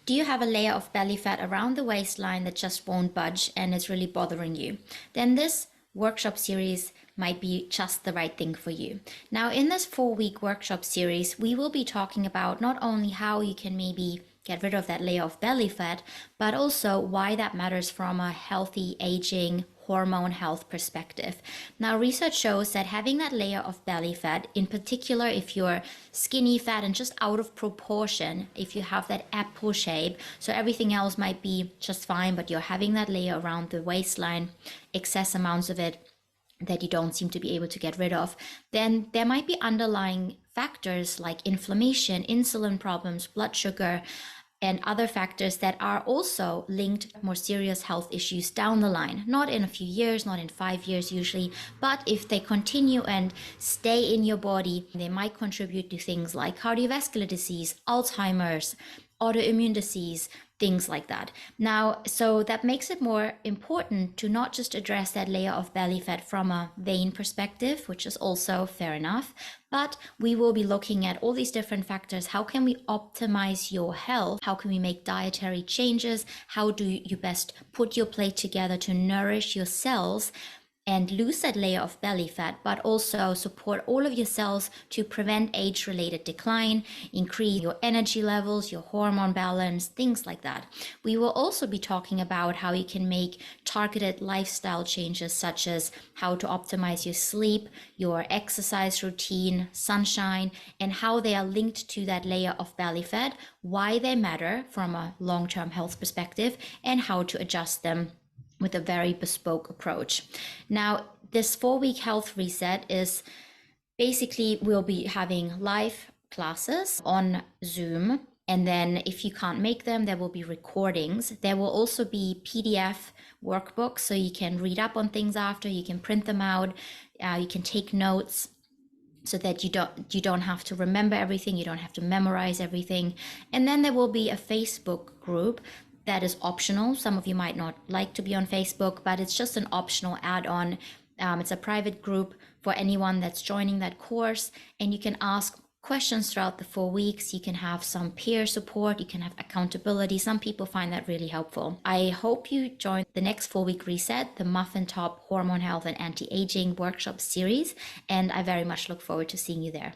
Do you have a layer of belly fat around the waistline that just won't budge and is really bothering you? Then this workshop series might be just the right thing for you. Now, in this 4-week workshop series, we will be talking about not only how you can maybe get rid of that layer of belly fat, but also why that matters from a healthy aging hormone health perspective. Now, research shows that having that layer of belly fat, in particular if you're skinny fat and just out of proportion, if you have that apple shape, so everything else might be just fine, but you're having that layer around the waistline, excess amounts of it that you don't seem to be able to get rid of, then there might be underlying factors like inflammation, insulin problems, blood sugar, and other factors that are also linked to more serious health issues down the line. Not in a few years, not in 5 years usually, but if they continue and stay in your body, they might contribute to things like cardiovascular disease, Alzheimer's, autoimmune disease, things like that. Now, so that makes it more important to not just address that layer of belly fat from a vein perspective, which is also fair enough, but we will be looking at all these different factors. How can we optimize your health? How can we make dietary changes? How do you best put your plate together to nourish your cells and lose that layer of belly fat, but also support all of your cells to prevent age-related decline, increase your energy levels, your hormone balance, things like that. We will also be talking about how you can make targeted lifestyle changes, such as how to optimize your sleep, your exercise routine, sunshine, and how they are linked to that layer of belly fat, why they matter from a long-term health perspective, and how to adjust them with a very bespoke approach. Now, this 4-week health reset is basically, we'll be having live classes on Zoom. And then if you can't make them, there will be recordings. There will also be PDF workbooks, so you can read up on things after, you can print them out, you can take notes, so that you don't have to remember everything, you don't have to memorize everything. And then there will be a Facebook group that is optional. Some of you might not like to be on Facebook, but it's just an optional add-on. It's a private group for anyone that's joining that course, and you can ask questions throughout the 4 weeks. You can have some peer support, you can have accountability. Some people find that really helpful. I hope you join the next 4-week reset, the Muffin Top Hormone Health and Anti-Aging Workshop series, and I very much look forward to seeing you there.